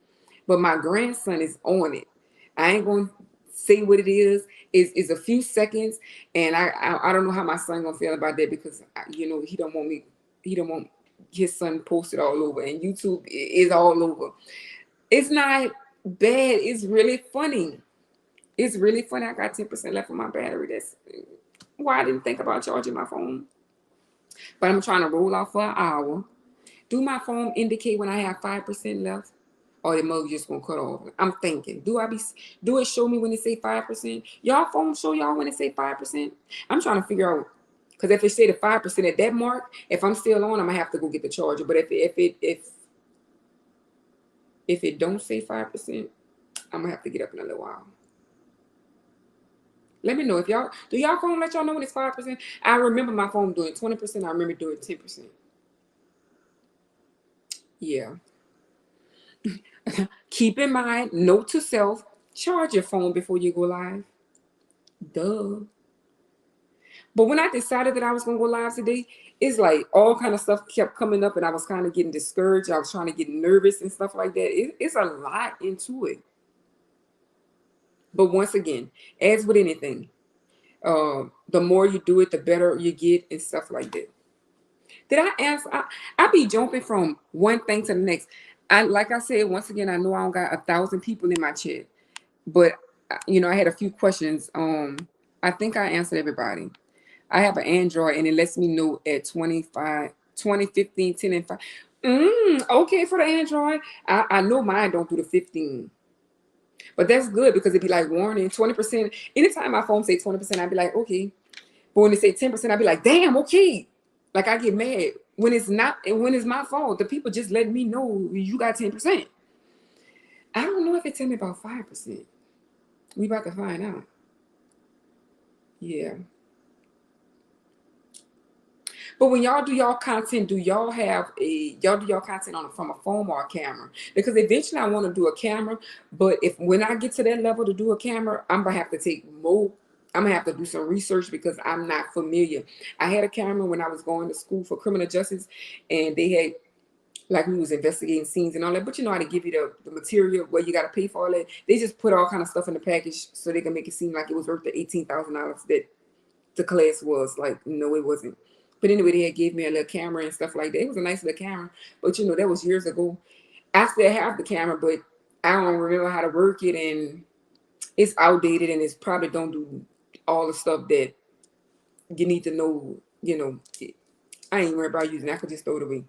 S1: but my grandson is on it. I ain't gonna say what it is. Is a few seconds, and I don't know how my son gonna feel about that, because he don't want me. He don't want his son posted all over, and YouTube is all over. It's not bad. It's really funny. It's really funny. I got 10% left on my battery. That's why I didn't think about charging my phone. But I'm trying to roll out for an hour. Do my phone indicate when I have 5% left, or the mug just gonna cut off? I'm thinking, do it show me when it say 5%? Y'all phone show y'all when it say 5%? I'm trying to figure out, because if it say the 5% at that mark, if I'm still on, I'm gonna have to go get the charger. But if it don't say 5%, I'm gonna have to get up in a little while. Let me know if y'all phone let y'all know when it's 5%. I remember my phone doing 20%. I remember doing 10%. Yeah. Keep in mind, note to self, charge your phone before you go live. Duh. But when I decided that I was gonna go live today, it's like all kind of stuff kept coming up, and I was kind of getting discouraged. I was trying to get nervous and stuff like that. It's a lot into it. But once again, as with anything, the more you do it, the better you get and stuff like that. Did I answer? I be jumping from one thing to the next. Like I said, once again, I know I don't got 1,000 people in my chat, but I had a few questions. I think I answered everybody. I have an Android, and it lets me know at 25, 20, 15, 10, and 5. Okay, for the Android. I know mine don't do the 15. But that's good, because it'd be like warning 20%. Anytime my phone say 20%, I'd be like, okay. But when they say 10%, I'd be like, damn, okay. Like I get mad when it's not, and when it's my fault. The people just let me know you got 10%. I don't know if it tell me about 5%. We about to find out. Yeah. But when y'all do y'all content, do y'all do y'all content from a phone or a camera? Because eventually I want to do a camera, but when I get to that level to do a camera, I'm gonna have to take more I'm gonna have to do some research because I'm not familiar. I had a camera when I was going to school for criminal justice, and they had, like, we was investigating scenes and all that, but you know how to give you the material where you got to pay for all that. They just put all kind of stuff in the package so they can make it seem like it was worth the $18,000 that the class was. Like, no, it wasn't. But anyway, they had gave me a little camera and stuff like that. It was a nice little camera, but you know, that was years ago. I still have the camera, but I don't remember how to work it, and it's outdated, and it's probably don't do all the stuff that you need to know. You know, I ain't worried about using it. I could just throw it away.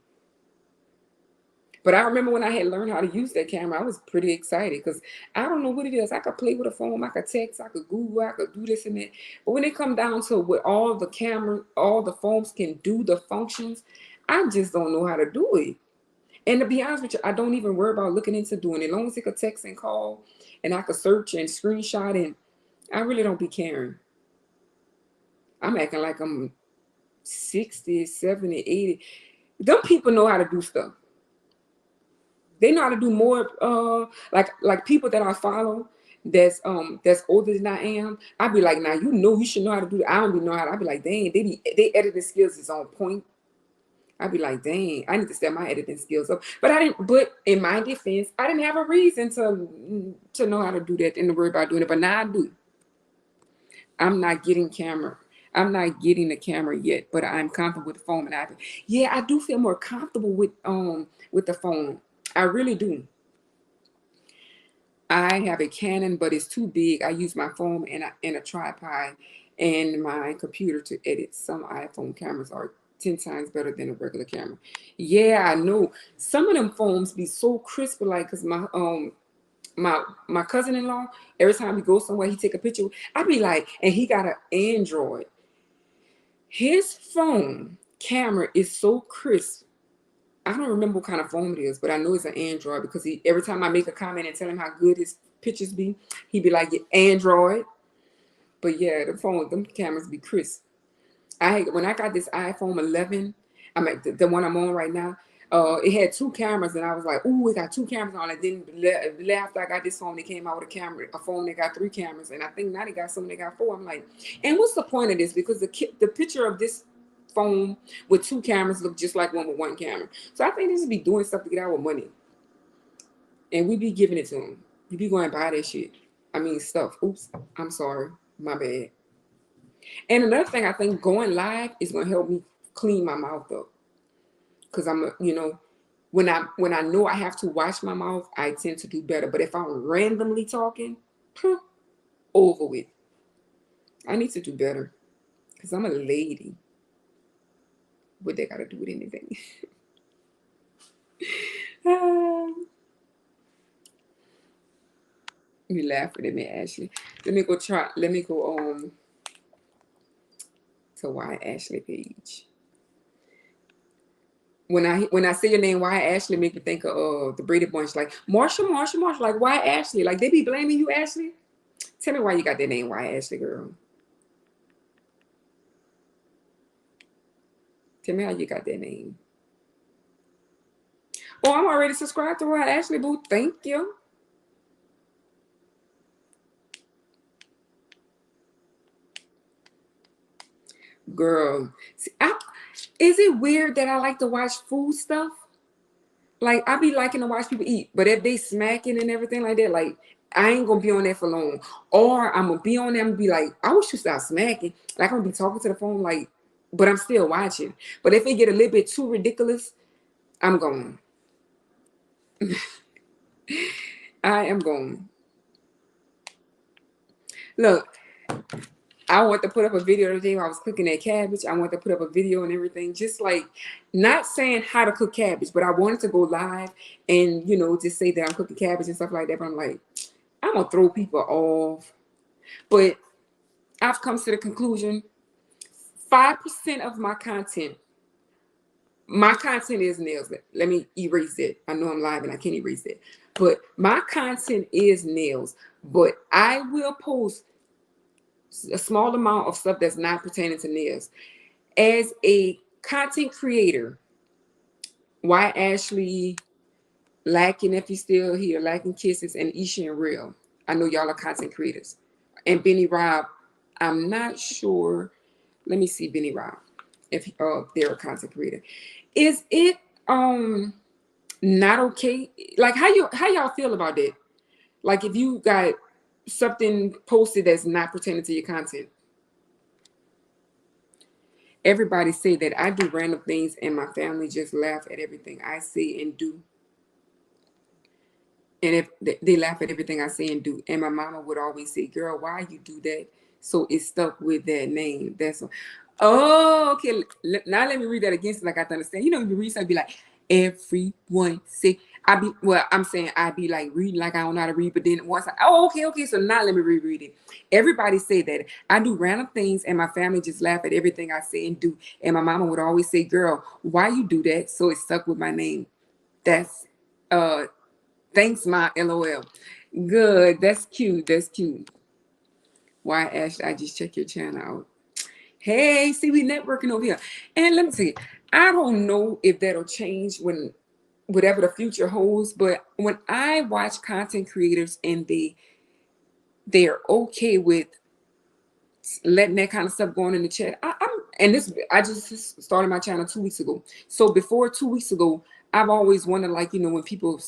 S1: But I remember when I had learned how to use that camera, I was pretty excited because I don't know what it is. I could play with a phone, I could text, I could Google, I could do this and that. But when it come down to what all the camera, all the phones can do, the functions, I just don't know how to do it. And to be honest with you, I don't even worry about looking into doing it. As long as it could text and call and I could search and screenshot, and I really don't be caring. I'm acting like I'm 60, 70, 80. Them people know how to do stuff. They know how to do more, like people that I follow that's older than I am. I'd be like, now you know you should know how to do that. I don't be know how to. I'd be like, dang, they editing skills is on point. I'd be like, dang, I need to step my editing skills up. But I didn't, but in my defense, I didn't have a reason to know how to do that and to worry about doing it. But now I do. I'm not getting camera. I'm not getting the camera yet, but I'm comfortable with the phone and iPad. Yeah, I do feel more comfortable with the phone. I really do. I have a Canon, but it's too big. I use my phone and a tripod and my computer to edit. Some iPhone cameras are 10 times better than a regular camera. Yeah, I know. Some of them phones be so crisp, like, cause my cousin-in-law, every time we go somewhere, he take a picture. I be like, and he got an Android. His phone camera is so crisp. I don't remember what kind of phone it is, but I know it's an Android because every time I make a comment and tell him how good his pictures be, he be like, "Yeah, Android." But yeah, them cameras be crisp. When I got this iPhone 11, I'm at the one I'm on right now. It had two cameras, and I was like, "Ooh, it got two cameras on it." Then after I got this phone, it came out with a phone that got three cameras, and I think now they got some that got four. I'm like, and what's the point of this? Because the picture of this phone with two cameras look just like one with one camera. So I think they should be doing stuff to get our money, and we be giving it to them. You be going to buy that shit. I mean, stuff. Oops, I'm sorry, my bad. And another thing, I think going live is going to help me clean my mouth up because when I know I have to wash my mouth, I tend to do better. But if I'm randomly talking, over with. I need to do better because I'm a lady. What they got to do with anything? You laughing at me, Ashley. Let me go try. Let me go to Why Ashley page. When I say your name, Why Ashley, make me think of the Brady Bunch, like Marsha, Marsha, Marsha, like why Ashley? Like they be blaming you, Ashley. Tell me why you got that name, Why Ashley, girl. Tell me how you got that name. Oh, I'm already subscribed to Why Ashley, boo. Thank you. Girl, see, is it weird that I like to watch food stuff? Like I be liking to watch people eat, but if they smacking and everything like that, like I ain't gonna be on that for long. Or I'm gonna be on there and be like, I wish you stop smacking. Like I'm gonna be talking to the phone, like, but I'm still watching. But if it get a little bit too ridiculous, I'm going. I am going. Look, I want to put up a video today while I was cooking that cabbage. I want to put up a video and everything, just like not saying how to cook cabbage, but I wanted to go live and just say that I'm cooking cabbage and stuff like that. But I'm like, I'm gonna throw people off. But I've come to the conclusion 5% of my content is nails. Let me erase it. I know I'm live and I can't erase it. But my content is nails. But I will post a small amount of stuff that's not pertaining to nails. As a content creator, why Ashley, Lacking, if he's still here, Lacking Kisses, and Isha and Real. I know y'all are content creators. And Benny Rob, I'm not sure. Let me see, Benny Rob, if they're a content creator. Is it not okay? Like how y'all feel about that? Like if you got something posted that's not pertaining to your content. Everybody say that I do random things and my family just laugh at everything I say and do. And if they laugh at everything I say and do, and my mama would always say, "Girl, why you do that?" So it stuck with that name. That's okay. Now let me read that again so like I have to understand. You know, you read something, be like, everyone say. I'm saying I be like reading like I don't know how to read, but then once okay. So now let me reread it. Everybody say that I do random things and my family just laugh at everything I say and do. And my mama would always say, "Girl, why you do that?" So it stuck with my name. That's uh Thanks, my LOL. Good. That's cute. That's cute. Why, Ashley? I just check your channel out. Hey, see, we networking over here. And let me tell you, I don't know if that'll change when whatever the future holds, but when I watch content creators and they're okay with letting that kind of stuff going in the chat. I just started my channel 2 weeks ago. So before 2 weeks ago, I've always wondered, like, when people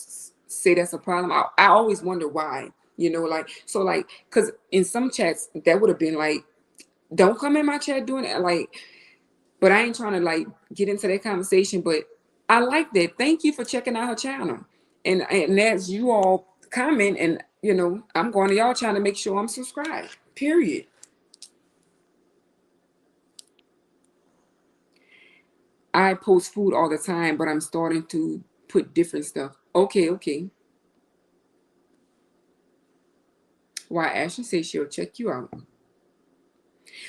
S1: say that's a problem, I always wonder why, like, so like, because in some chats that would have been like, don't come in my chat doing it, like, but I ain't trying to like get into that conversation, but I like that. Thank you for checking out her channel. And as you all comment, and I'm going to y'all channel to make sure I'm subscribed. Period. I post food all the time, but I'm starting to put different stuff. Okay. Why Ashley says she'll check you out.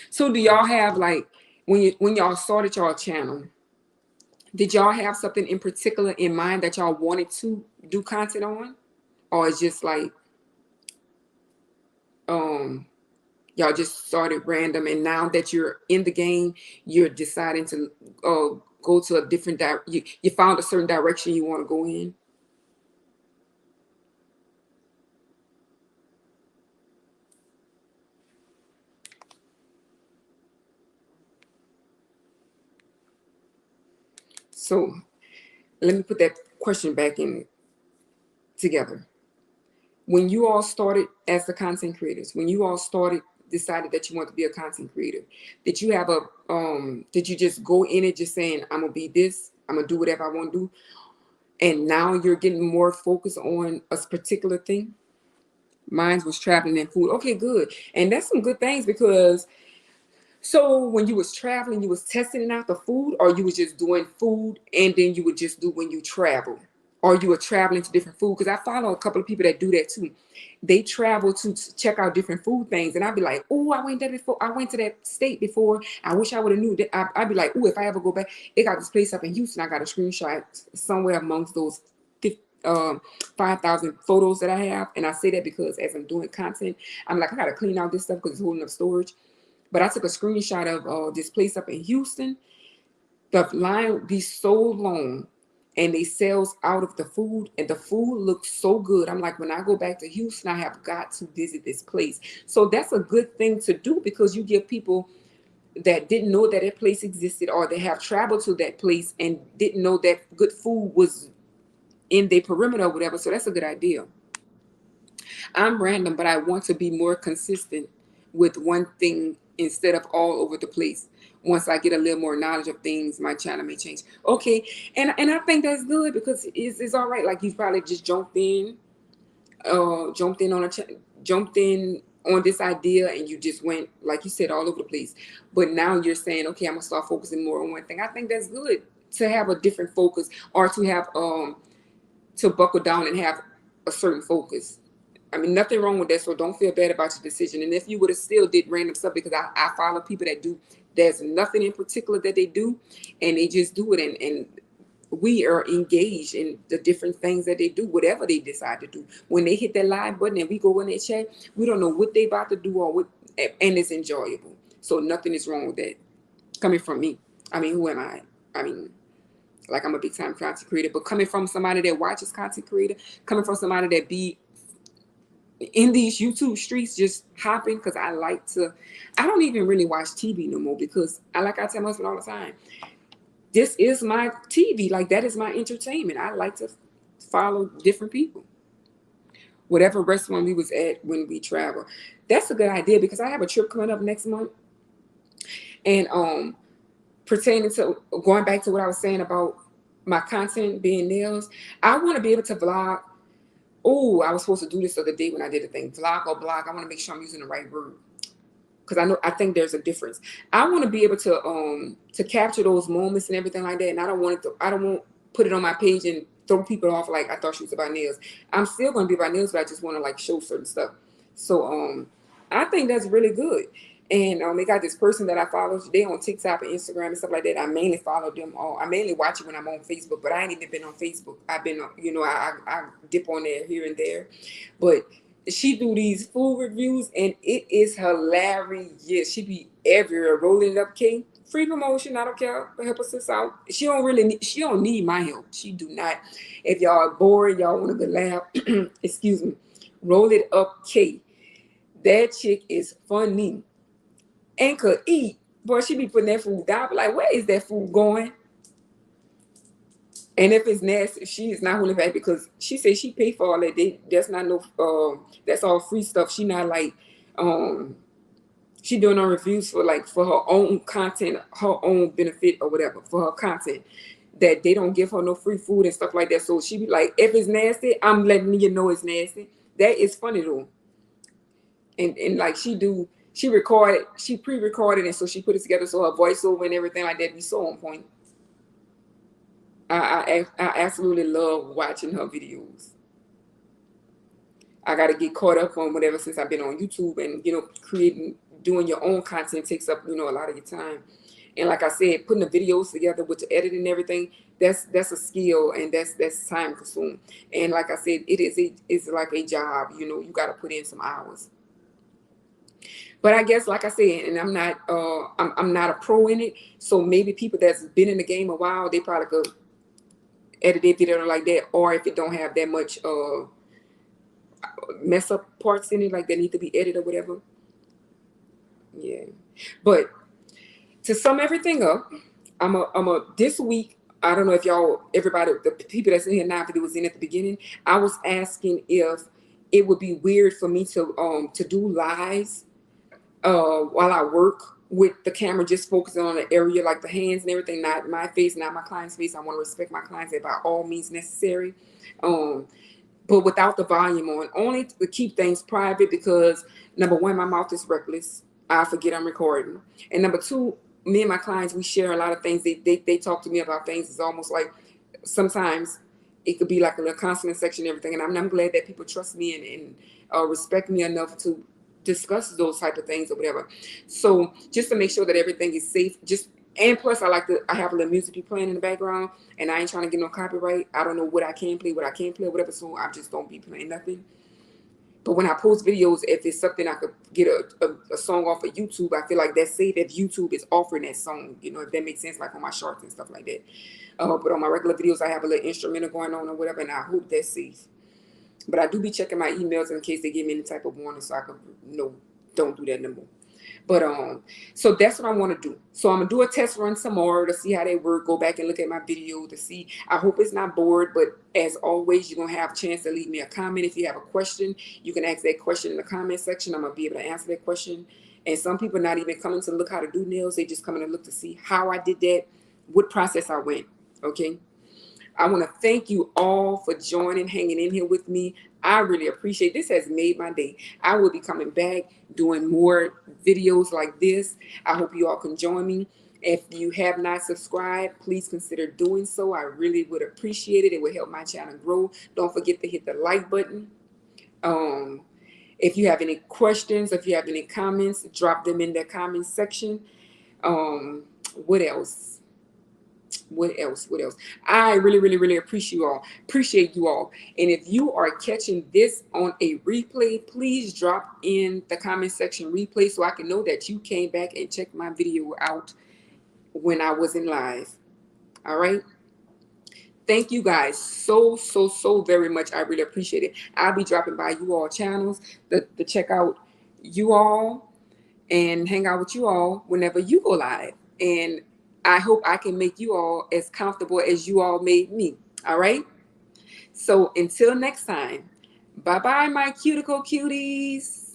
S1: So do y'all have like when y'all started y'all channel, did y'all have something in particular in mind that y'all wanted to do content on? Or it's just like y'all just started random and now that you're in the game, you're deciding to go to a different you found a certain direction you want to go in? So let me put that question back in together. When you all started as the content creators, when you all started decided that you want to be a content creator, did you have a did you just go in it just saying, I'm gonna be this, I'm gonna do whatever I want to do, and now you're getting more focused on a particular thing? Mine was traveling and food. Okay, good. And that's some good things, because so when you was traveling, you was testing out the food, or you was just doing food and then you would just do when you travel, or you were traveling to different food? Because I follow a couple of people that do that too. They travel to check out different food things, and I'd be like, oh, I went there before. I went to that state before. I wish I would have knew that. I'd be like, oh, if I ever go back, it got this place up in Houston. I got a screenshot somewhere amongst those 5,000 photos that I have. And I say that because as I'm doing content, I'm like, I gotta clean out this stuff because it's holding up storage. But I took a screenshot of this place up in Houston. The line would be so long and they sells out of the food, and the food looks so good. I'm like, when I go back to Houston, I have got to visit this place. So that's a good thing to do, because you give people that didn't know that that place existed, or they have traveled to that place and didn't know that good food was in their perimeter or whatever. So that's a good idea. I'm random, but I want to be more consistent with one thing instead of all over the place. Once I get a little more knowledge of things, my channel may change. Okay, and I think that's good, because it's all right. Like, you probably just jumped in on this idea, and you just went, like you said, all over the place. But now you're saying, okay, I'm gonna start focusing more on one thing. I think that's good to have a different focus, or to have to buckle down and have a certain focus. I mean, nothing wrong with that. So don't feel bad about your decision. And if you would have still did random stuff, because I follow people that do, there's nothing in particular that they do, and they just do it. And we are engaged in the different things that they do, whatever they decide to do. When they hit that live button and we go in their chat, we don't know what they about to do, or what, and it's enjoyable. So nothing is wrong with that coming from me. I mean, who am I? I mean, like, I'm a big time content creator, but coming from somebody that watches content creator, coming from somebody that be in these YouTube streets just hopping because I don't even really watch TV no more because I tell my husband all the time, this is my TV. Like that is my entertainment. I like to follow different people. Whatever restaurant we was at when we travel. That's a good idea because I have a trip coming up next month. And pertaining to going back to what I was saying about my content being nails, I want to be able to vlog. Oh, I was supposed to do this the other day when I did the thing. Vlog or blog. I want to make sure I'm using the right word. Because I think there's a difference. I want to be able to capture those moments and everything like that. And I don't want put it on my page and throw people off like I thought she was about nails. I'm still gonna be about nails, but I just want to like show certain stuff. So I think that's really good. And they got this person that I follow. They on TikTok and Instagram and stuff like that. I mainly follow them all. I mainly watch it when I'm on Facebook, but I ain't even been on Facebook. I've been on, I dip on there here and there. But she do these food reviews and it is hilarious. She be everywhere rolling it up, King. Free promotion. I don't care. Help us out. She don't need my help. She do not. If y'all are bored, y'all want a good laugh, excuse me. Roll it up, K. That chick is funny and could eat. Boy, she be putting that food down. But like, where is that food going? And if it's nasty, she is not holding back because she said she paid for all that. That's not no that's all free stuff. She not like um she doing her reviews for like for her own content, her own benefit or whatever, for her content. That they don't give her no free food and stuff like that. So she be like, if it's nasty, I'm letting you know it's nasty. That is funny though. And like she pre-recorded and so she put it together so her voiceover and everything like that be so on point. I absolutely love watching her videos. I got to get caught up on whatever since I've been on YouTube and doing your own content takes up a lot of your time. And like I said, putting the videos together with the editing and everything, that's a skill and that's time consuming. And like I said, it's like a job. You got to put in some hours. But I guess, like I said, and I'm not a pro in it, so maybe people that's been in the game a while, they probably could edit their video like that, or if it don't have that much mess up parts in it, like that need to be edited or whatever. Yeah. But to sum everything up, I'm a this week. I don't know if everybody, the people that's in here now, if it was in at the beginning, I was asking if it would be weird for me to do lives while I work with the camera just focusing on the area like the hands and everything, not my face, not my client's face. I want to respect my clients by all means necessary. Um, but without the volume on, only to keep things private because number one, my mouth is reckless. I forget I'm recording. And number two, me and my clients, we share a lot of things. They talk to me about things. It's almost like sometimes it could be like a little constant section and everything. And I'm glad that people trust me and respect me enough to discuss those type of things or whatever. So just to make sure that everything is safe, and plus I have a little music be playing in the background and I ain't trying to get no copyright. I don't know what I can play, what I can't play, whatever. So I just don't be playing nothing. But when I post videos, if it's something I could get a song off of YouTube, I feel like that's safe if YouTube is offering that song, if that makes sense, like on my shorts and stuff like that. But on my regular videos, I have a little instrumental going on or whatever, and I hope that's safe. But I do be checking my emails in case they give me any type of warning so I could, don't do that no more. But so that's what I want to do. So I'm gonna do a test run tomorrow to see how they work. Go back and look at my video to see. I hope it's not bored, but as always, you're gonna have a chance to leave me a comment. If you have a question, you can ask that question in the comment section. I'm gonna be able to answer that question. And some people not even coming to look how to do nails, they just coming to look to see how I did that, what process I went. Okay. I want to thank you all for joining, hanging in here with me. I really appreciate this. Has made my day. I will be coming back doing more videos like this. I hope you all can join me. If you have not subscribed, please consider doing so. I really would appreciate it. It would help my channel grow. Don't forget to hit the like button. If you have any questions, if you have any comments, drop them in the comment section. What else? What else? I really, really, really appreciate you all. And if you are catching this on a replay, please drop in the comment section replay so I can know that you came back and checked my video out when I wasn't live. All right. Thank you guys so very much. I really appreciate it. I'll be dropping by you all channels to check out you all and hang out with you all whenever you go live. And I hope I can make you all as comfortable as you all made me. All right. So until next time, bye bye, my cuticle cuties.